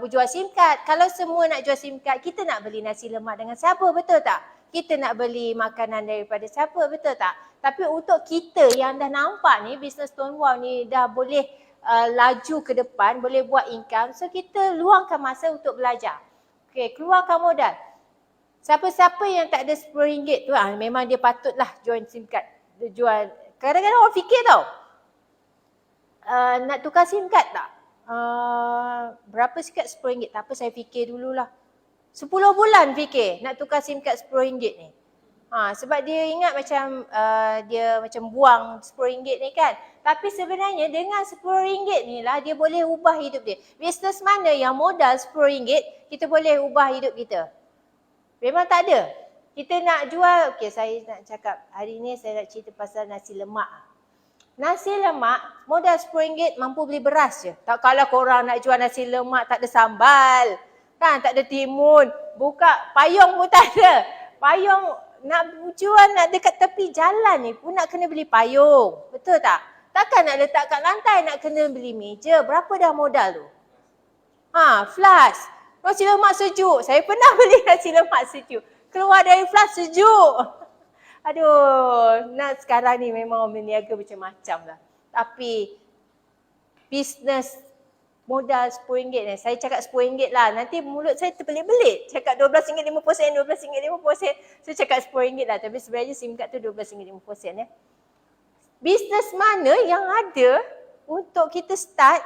jual SIM card. Kalau semua nak jual SIM card, kita nak beli nasi lemak dengan siapa, betul tak? Kita nak beli makanan daripada siapa, betul tak? Tapi untuk kita yang dah nampak ni, bisnes Tonggua ni dah boleh laju ke depan, boleh buat income. So kita luangkan masa untuk belajar. Okay, keluarkan modal. Siapa-siapa yang tak ada RM10 tu, memang dia patutlah join SIM card. Dia jual. Kadang-kadang orang fikir tau, nak tukar SIM card tak? Berapa sikit RM10? Tak apa, saya fikir dululah. 10 bulan fikir nak tukar SIM card RM10 ni. Sebab dia ingat macam dia macam buang RM10 ni kan. Tapi sebenarnya dengan RM10 ni lah dia boleh ubah hidup dia. Bisnes mana yang modal RM10 kita boleh ubah hidup kita? Memang tak ada. Kita nak jual, okay saya nak cakap hari ni saya nak cerita pasal nasi lemak. Nasi lemak modal RM10 mampu beli beras je. Tak kalau korang nak jual nasi lemak tak ada sambal. Kan tak ada timun. Buka payung pun tak ada. Payung nak jual nak dekat tepi jalan ni pun nak kena beli payung. Betul tak? Takkan nak letak kat lantai nak kena beli meja. Berapa dah modal tu? Flash. Nasi lemak sejuk. Saya pernah beli nasi lemak sejuk. Keluar dari flash sejuk. Aduh, sekarang ni memang orang berniaga macam-macam lah. Tapi bisnes modal RM10 ni, saya cakap RM10 lah. Nanti mulut saya terbelit-belit. Cakap RM12.50, RM12.50. Saya cakap RM10 lah. Tapi sebenarnya SIM card tu RM12.50 ya. Bisnes mana yang ada untuk kita start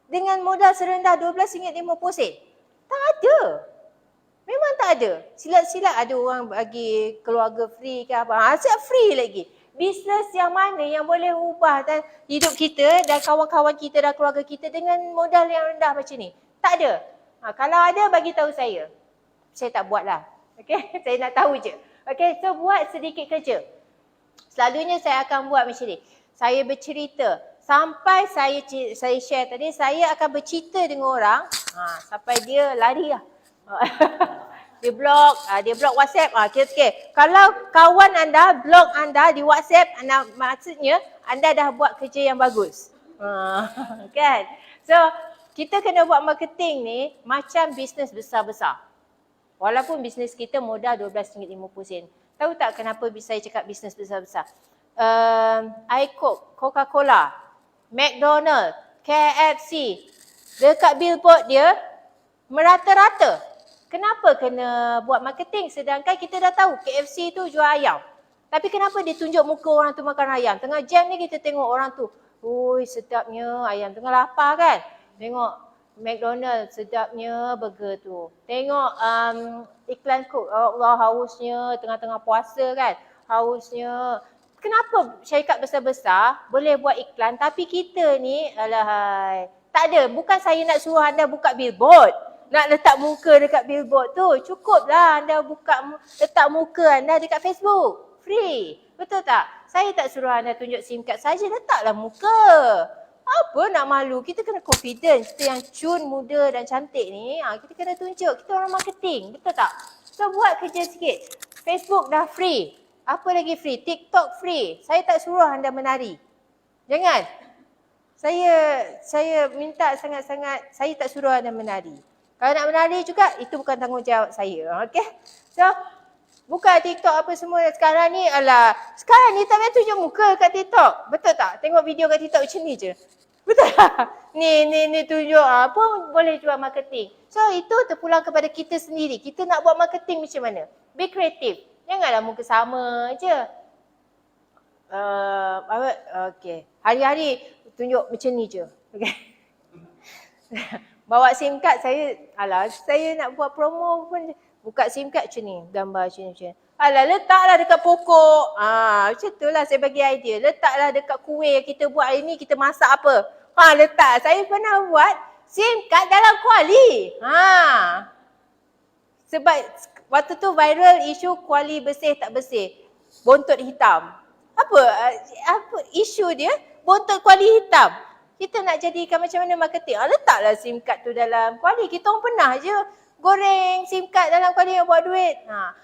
dengan modal serendah RM12.50? Tak ada. Memang tak ada. Silat-silat ada orang bagi keluarga free ke apa. Siap free lagi. Bisnes yang mana yang boleh ubah dan hidup kita dan kawan-kawan kita dan keluarga kita dengan modal yang rendah macam ni? Tak ada. Kalau ada bagi tahu saya. Saya tak buat lah. Okay? Saya nak tahu je. Okay, so buat sedikit kerja. Selalunya saya akan buat macam ni. Saya bercerita. Sampai saya share tadi, saya akan bercerita dengan orang. Sampai dia lari lah. Dia blok WhatsApp. Okay. Kalau kawan anda blok anda di WhatsApp, maksudnya anda dah buat kerja yang bagus. Kan? So, kita kena buat marketing ni macam bisnes besar-besar. Walaupun bisnes kita modal RM12.50. Tahu tak kenapa saya cakap bisnes besar-besar? Coca-Cola, McDonald, KFC, dekat billboard dia merata-rata. Kenapa kena buat marketing sedangkan kita dah tahu KFC tu jual ayam. Tapi kenapa dia tunjuk muka orang tu makan ayam? Tengah jam ni kita tengok orang tu, ui sedapnya ayam, tengah lapar kan. Tengok McDonald sedapnya burger tu. Tengok iklan Coke. Allah, hausnya tengah-tengah puasa kan. Hausnya. Kenapa syarikat besar-besar boleh buat iklan tapi kita ni alahai. Tak ada. Bukan saya nak suruh anda buka billboard. Nak letak muka dekat billboard tu. Cukuplah anda letak muka anda dekat Facebook. Free. Betul tak? Saya tak suruh anda tunjuk SIM card saja. Letaklah muka. Apa nak malu? Kita kena confident. Kita yang cun, muda dan cantik ni, kita kena tunjuk. Kita orang marketing. Betul tak? So buat kerja sikit. Facebook dah free. Apa lagi free? TikTok free. Saya tak suruh anda menari. Jangan. Saya minta sangat-sangat, saya tak suruh anda menari. Kalau nak menari juga, itu bukan tanggungjawab saya. Okay? So, buka TikTok apa semua sekarang ni, sekarang ni tak payah tunjuk muka kat TikTok. Betul tak? Tengok video kat TikTok macam ni je. Betul tak? Ni tunjuk apa boleh jual marketing. So itu terpulang kepada kita sendiri. Kita nak buat marketing macam mana? Be creative. Janganlah muka sama je. Okay. Hari-hari tunjuk macam ni je. Okay. Bawa SIM card saya nak buat promo pun buka SIM card macam ni, gambar macam ni. Letaklah dekat pokok. Macam tu lah saya bagi idea. Letaklah dekat kuih yang kita buat hari ni, kita masak apa. Letak. Saya pernah buat SIM card dalam kuali. Sebab waktu tu viral isu kuali bersih tak bersih. Bontot hitam. Apa isu dia? Bontot kuali hitam. Kita nak jadikan macam mana marketing. Letaklah SIM card tu dalam kuali. Kita orang pernah je goreng SIM card dalam kuali yang buat duit.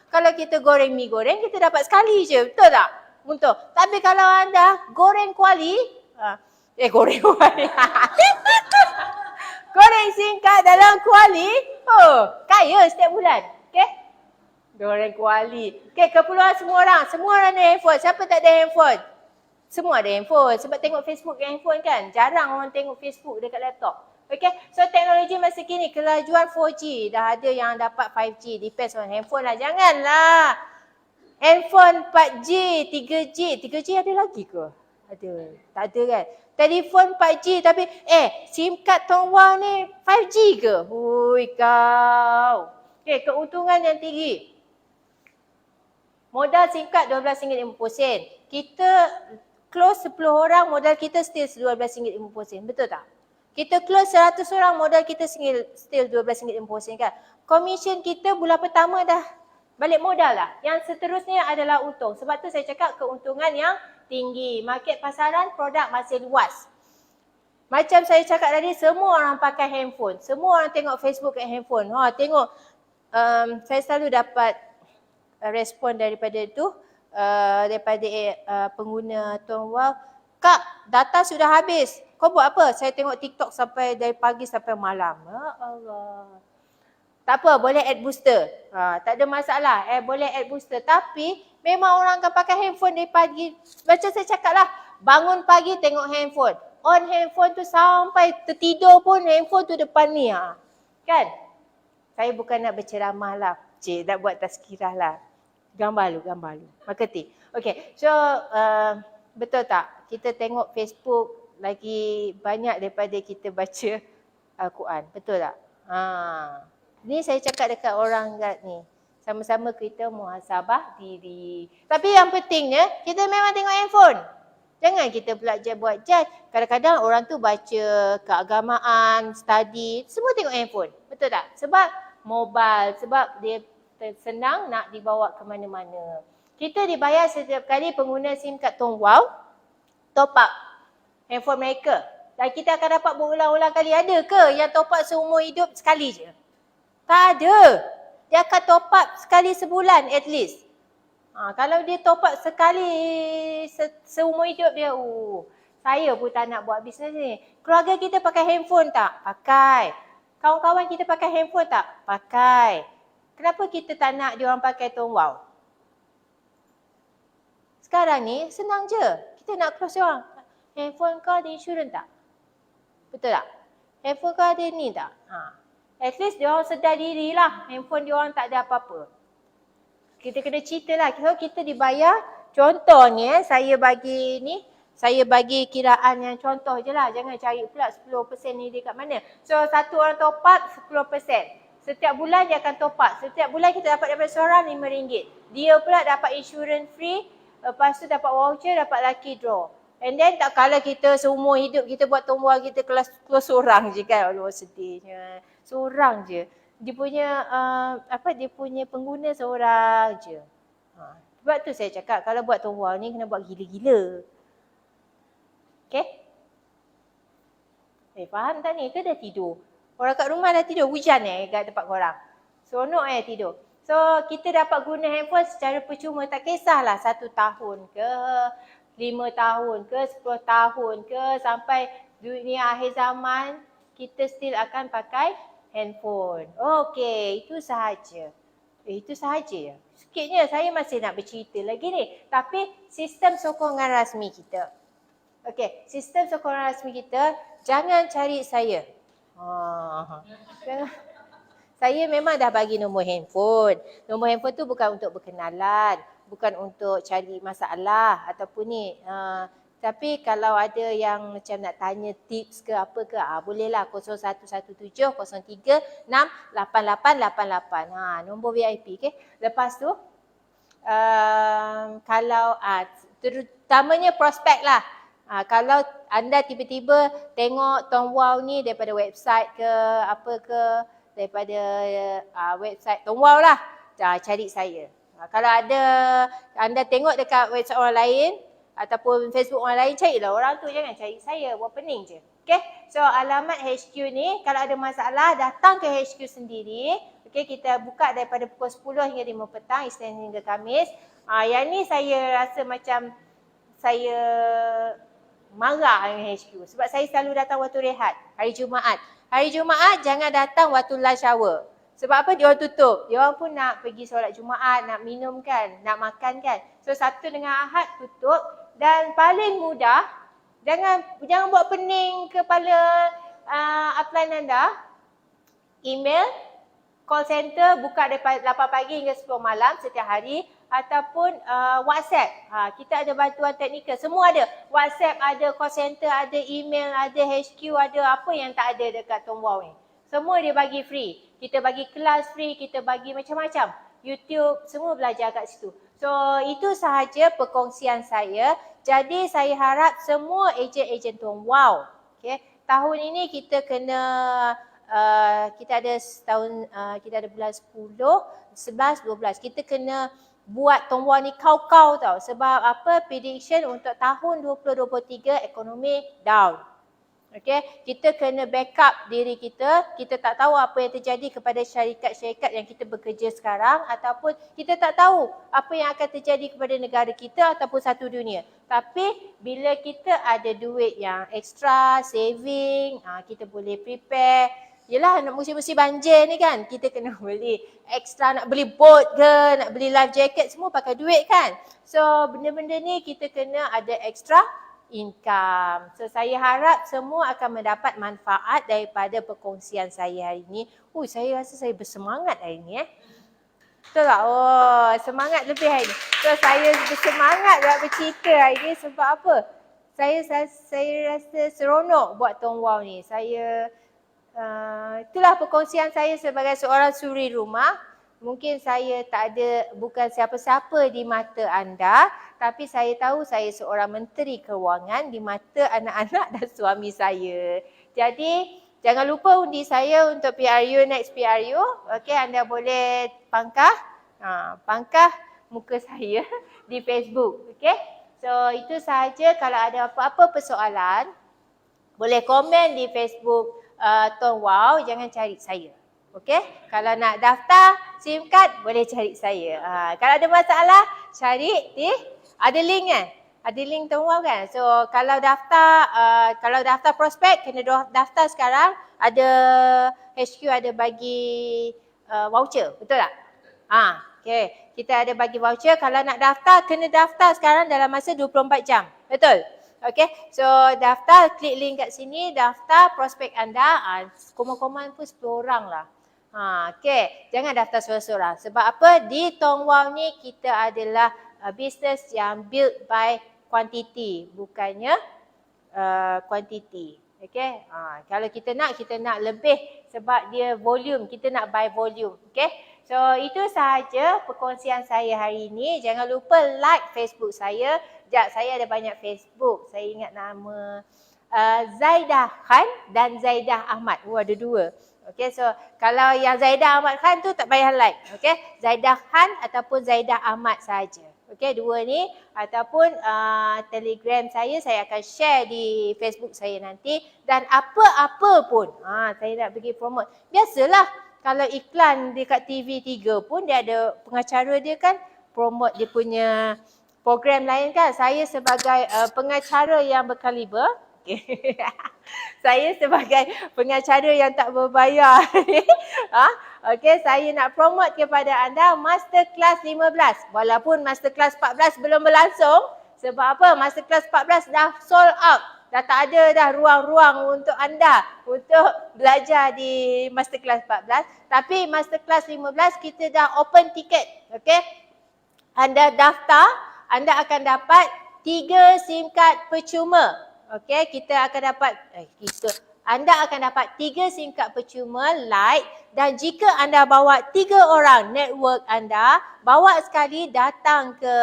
Kalau kita goreng mi goreng, kita dapat sekali je. Betul tak? Betul. Tapi kalau anda goreng kuali, goreng kuali. Goreng SIM card dalam kuali, kaya setiap bulan. Okay? Goreng kuali. Okay, keperluan semua orang. Semua orang ada handphone. Siapa tak ada handphone? Semua ada handphone. Sebab tengok Facebook dengan handphone kan. Jarang orang tengok Facebook dekat laptop. Okay, so teknologi masa kini kelajuan 4G. Dah ada yang dapat 5G. Depends on handphone lah. Janganlah. Handphone 4G, 3G. 3G ada lagi ke? Ada. Tak ada kan? Telefon 4G tapi SIM card Tongwang ni 5G ke? Hui kau. Okay, keuntungan yang tinggi. Modal SIM card RM12.50. Kita close 10 orang, modal kita still RM12.50. Betul tak? Kita close 100 orang, modal kita still RM12.50 kan. Commission kita bulan pertama dah balik modal lah. Yang seterusnya adalah untung. Sebab tu saya cakap keuntungan yang tinggi. Market pasaran produk masih luas. Macam saya cakap tadi, semua orang pakai handphone. Semua orang tengok Facebook kat handphone. Tengok, saya selalu dapat respon daripada tu. Daripada pengguna Tongwang. Kak, data sudah habis. Kau buat apa? Saya tengok TikTok sampai dari pagi sampai malam. Ya Allah. Tak apa, boleh add booster. Tak ada masalah. Boleh add booster. Tapi memang orang akan pakai handphone dari pagi. Macam saya cakap lah, bangun pagi tengok handphone. On handphone tu sampai tertidur pun handphone tu depan ni. Kan? Saya bukan nak berceramah lah. Nak buat tazkirah lah. Gambar lu. Marketing. Okay, so betul tak? Kita tengok Facebook lagi banyak daripada kita baca Al-Quran. Betul tak? Ni saya cakap dekat orang kat ni. Sama-sama kita muhasabah diri. Tapi yang pentingnya, kita memang tengok handphone. Jangan kita belajar buat judge. Kadang-kadang orang tu baca keagamaan, study, semua tengok handphone. Betul tak? Sebab mobile, sebab dia senang nak dibawa ke mana-mana. Kita dibayar setiap kali pengguna SIM card Tongwang top up handphone mereka. Dan kita akan dapat berulang-ulang kali. Ada ke yang top up seumur hidup sekali je? Tak ada. Dia akan top up sekali sebulan at least. Kalau dia top up sekali seumur hidup dia, saya pun tak nak buat bisnes ni. Keluarga kita pakai handphone tak? Pakai. Kawan-kawan kita pakai handphone tak? Pakai. Kenapa kita tak nak diorang pakai Tongwang? Sekarang ni senang je. Kita nak close diorang. Handphone kau ada insurans tak? Betul tak? Handphone kau ada ni tak? At least diorang sedar diri lah. Handphone diorang tak ada apa-apa. Kita kena cerita lah. So kita dibayar. Contohnya saya bagi ni Saya bagi kiraan yang contoh je lah. Jangan cari pula 10% ni dekat mana. So satu orang top up 10%. Setiap bulan dia akan top up. Setiap bulan kita dapat daripada seorang RM5. Dia pula dapat insurance free. Lepas tu dapat voucher, dapat lucky draw. And then tak kala kita seumur hidup kita buat tombol kita kelas seorang je kan. Allah sedihnya. Seorang je. Dia punya dia punya pengguna seorang je. Sebab tu saya cakap kalau buat tombol ni kena buat gila-gila. Okay? Faham tak ni? Ke dah tidur? Orang kat rumah dah tidur. Hujan kat tempat korang. Seronok tidur. So kita dapat guna handphone secara percuma. Tak kisahlah 1 tahun ke 5 tahun ke 10 tahun ke sampai dunia akhir zaman kita still akan pakai handphone. Okey, itu sahaja. Itu sahaja ya. Sikitnya saya masih nak bercerita lagi ni. Tapi sistem sokongan rasmi kita. Okey, sistem sokongan rasmi kita jangan cari saya. Saya memang dah bagi nombor handphone. Nombor handphone tu bukan untuk berkenalan, bukan untuk cari masalah ataupun ni. Tapi kalau ada yang macam nak tanya tips ke apa ke, bolehlah 011703688888. Nombor VIP okey. Lepas tu kalau terutamanya prospek lah. Kalau anda tiba-tiba tengok Tom Wow ni daripada website ke apa ke, daripada website Tom Wow lah, cari saya. Kalau ada anda tengok dekat website orang lain ataupun Facebook orang lain, carilah orang tu, jangan cari saya, buat pening je. Okay, so alamat HQ ni kalau ada masalah datang ke HQ sendiri. Okay, kita buka daripada pukul 10 hingga 5 petang, Isnin hingga Khamis. Yang ni saya rasa macam saya marah dengan HQ sebab saya selalu datang waktu rehat, hari Jumaat. Hari Jumaat jangan datang waktu lunch hour. Sebab apa? Dia orang tutup. Dia orang pun nak pergi solat Jumaat, nak minum kan, nak makan kan. So Sabtu dengan Ahad tutup. Dan paling mudah, jangan buat pening kepala upline anda. Email, call center buka daripada 8 pagi hingga 10 malam setiap hari. Ataupun WhatsApp. Kita ada bantuan teknikal. Semua ada. WhatsApp ada, call center ada, email ada, HQ ada. Apa yang tak ada dekat Tom Wow ni? Semua dia bagi free. Kita bagi kelas free, kita bagi macam-macam. YouTube, semua belajar kat situ. So itu sahaja perkongsian saya. Jadi saya harap semua ejen-ejen Tom Wow. Okay. Tahun ini kita kena kita ada bulan 10, 11, 12. Kita kena buat Tom Wow ni kau-kau tau. Sebab apa? Prediction untuk tahun 2023 ekonomi down. Okay, kita kena backup diri kita. Kita tak tahu apa yang terjadi kepada syarikat-syarikat yang kita bekerja sekarang, ataupun kita tak tahu apa yang akan terjadi kepada negara kita ataupun satu dunia. Tapi bila kita ada duit yang extra, saving, kita boleh prepare. Yelah, nak musim-musim banjir ni kan, kita kena beli extra, nak beli boat ke, nak beli life jacket, semua pakai duit kan. So benda-benda ni kita kena ada extra income. So saya harap semua akan mendapat manfaat daripada perkongsian saya hari ini. Saya rasa saya bersemangat hari ini Betul tak? Semangat lebih hari ini. So saya bersemangat nak bercerita hari ini sebab apa? Saya rasa seronok buat Tom Wow ni. Itulah perkongsian saya sebagai seorang suri rumah. Mungkin saya bukan siapa-siapa di mata anda, tapi saya tahu saya seorang menteri kewangan di mata anak-anak dan suami saya. Jadi jangan lupa undi saya untuk PRU next PRU. Okey, anda boleh pangkah muka saya di Facebook. Okey. So itu sahaja. Kalau ada apa-apa persoalan, boleh komen di Facebook Tom Wow, jangan cari saya. Okey, kalau nak daftar SIM card boleh cari saya. Kalau ada masalah cari ada link kan? Ada link Tom Wow kan? So kalau daftar prospek kena daftar sekarang, ada HQ ada bagi voucher, betul tak? Okey, kita ada bagi voucher. Kalau nak daftar kena daftar sekarang dalam masa 24 jam. Betul? Okay, so daftar, klik link kat sini, daftar prospek anda, komen-komen pun 10 orang lah. Okay, jangan daftar seorang-seorang. Sebab apa? Di Tom Wow ni kita adalah business yang built by quantity, bukannya quantity. Okay, kalau kita nak lebih sebab dia volume, kita nak buy volume. Okay, so itu sahaja perkongsian saya hari ini. Jangan lupa like Facebook saya. Sekejap, saya ada banyak Facebook. Saya ingat nama Zaidah Khan dan Zaidah Ahmad. Ada dua. Okay, so kalau yang Zaidah Ahmad Khan tu tak payah like. Okay, Zaidah Khan ataupun Zaidah Ahmad saja. Okay, dua ni ataupun Telegram saya akan share di Facebook saya nanti. Dan apa-apa pun saya nak pergi promote. Biasalah kalau iklan dekat TV3 pun dia ada pengacara dia kan promote dia punya program lain kan. Saya sebagai pengacara yang berkaliber, saya sebagai pengacara yang tak berbayar. Okey, saya nak promote kepada anda Masterclass 15. Walaupun Masterclass 14 belum berlangsung. Sebab apa? Masterclass 14 dah sold out. Dah tak ada dah ruang-ruang untuk anda untuk belajar di Masterclass 14. Tapi Masterclass 15 kita dah open tiket. Okey. Anda daftar, anda akan dapat 3 SIM card percuma. Okey, kita akan dapat anda akan dapat 3 SIM card percuma light, dan jika anda bawa 3 orang network anda, bawa sekali datang ke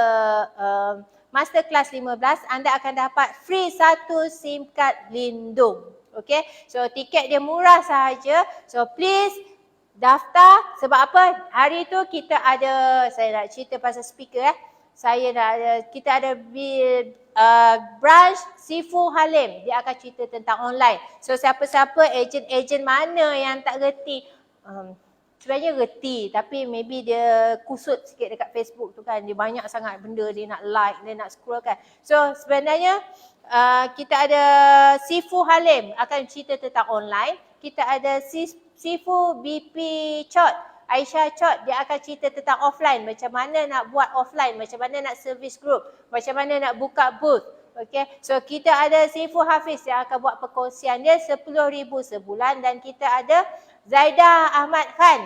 Masterclass 15, anda akan dapat free 1 SIM card lindung. Okey, so tiket dia murah sahaja. So please daftar. Sebab apa? Hari tu kita ada, saya nak cerita pasal speaker kita ada branch Sifu Halim. Dia akan cerita tentang online. So siapa-siapa ejen-ejen mana yang tak reti, sebenarnya reti tapi maybe dia kusut sikit dekat Facebook tu kan. Dia banyak sangat benda dia nak like, dia nak scroll kan. So sebenarnya kita ada Sifu Halim akan cerita tentang online. Kita ada Sifu BP Chot, Aisyah Chot, dia akan cerita tentang offline. Macam mana nak buat offline, macam mana nak service group, macam mana nak buka booth. Okay, so kita ada Sifu Hafiz yang akan buat perkongsian dia 10,000 sebulan. Dan kita ada Zaidah Ahmad Khan.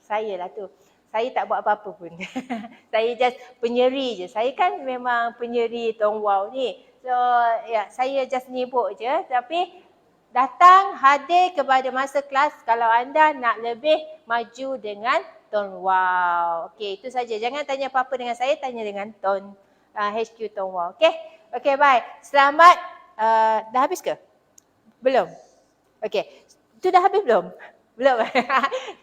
Saya lah tu. Saya tak buat apa-apa pun. Saya just penyeri je. Saya kan memang penyeri Tong Wow ni. So ya, saya just nyibuk je. Tapi datang hadir kepada Masterclass kalau anda nak lebih maju dengan Tong Wow. Okey, itu saja. Jangan tanya apa-apa dengan saya, tanya dengan HQ Tong Wow. Okey. Okey, bye. Selamat. Dah habis ke? Belum. Okey. Itu dah habis belum? Belum.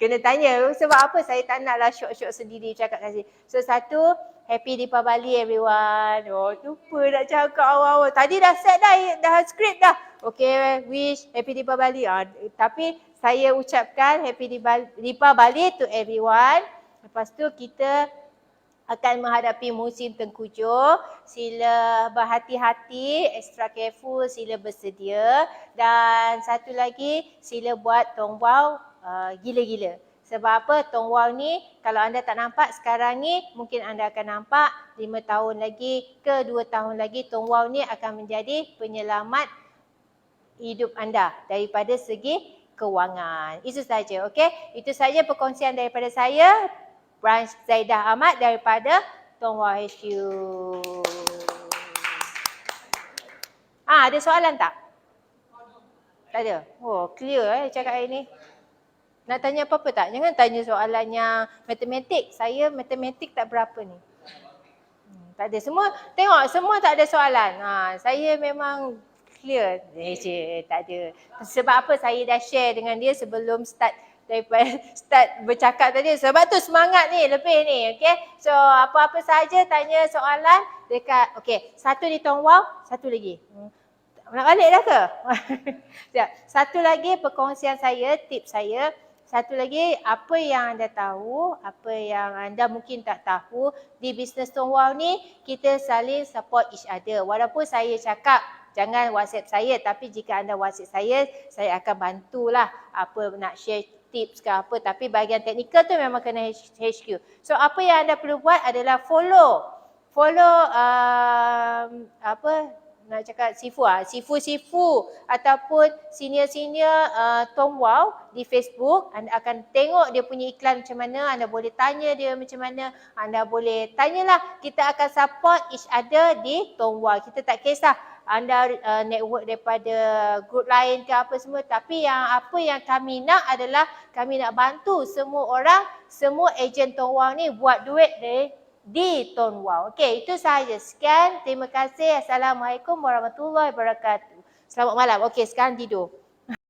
Kena tanya. Sebab apa saya tak naklah syok-syok sendiri cakap kasih. So satu, Happy Deepavali everyone. Lupa nak cakap awal-awal. Tadi dah set dah script dah. Okay, wish Happy Deepavali. Tapi saya ucapkan Happy Deepavali to everyone. Lepas tu kita akan menghadapi musim tengkujuh. Sila berhati-hati, extra careful, sila bersedia. Dan satu lagi, sila buat Tong Wow gila-gila. Sebab apa? Tong Wow ni kalau anda tak nampak sekarang ni, mungkin anda akan nampak 5 tahun lagi ke 2 tahun lagi Tong Wow ni akan menjadi penyelamat hidup anda daripada segi kewangan. Itu saja, okey? Itu saja perkongsian daripada saya, Branch Zaidah Ahmad daripada Tong Wow HQ. Ada soalan tak? Tak ada? Clear cakap hari ni. Nak tanya apa-apa tak? Jangan tanya soalannya matematik. Saya matematik tak berapa ni. Tak ada. Semua, tengok semua tak ada soalan. Saya memang clear. Tak ada. Sebab apa saya dah share dengan dia sebelum start bercakap tadi. Sebab tu semangat ni lebih ni. Okay? So apa-apa saja tanya soalan dekat, okay, satu di Tong Wow, satu lagi. Nak balik dah ke? Satu lagi perkongsian saya, tips saya. Satu lagi, apa yang anda tahu, apa yang anda mungkin tak tahu di bisnes Tong Wow ni, kita saling support each other. Walaupun saya cakap jangan WhatsApp saya, tapi jika anda WhatsApp saya akan bantulah apa nak share tips ke apa. Tapi bahagian teknikal tu memang kena HQ. So apa yang anda perlu buat adalah follow nak cakap sifu ataupun senior-senior Tom Wow di Facebook. Anda akan tengok dia punya iklan macam mana, anda boleh tanya dia macam mana, anda boleh tanyalah. Kita akan support each other di Tom Wow. Kita tak kisah anda network daripada group lain ke apa semua, tapi apa yang kami nak adalah kami nak bantu semua orang, semua ejen Tom Wow ni buat duit di Tom Wow. Okey, itu sahaja. Sekian, terima kasih. Assalamualaikum warahmatullahi wabarakatuh. Selamat malam. Okey, sekarang tidur.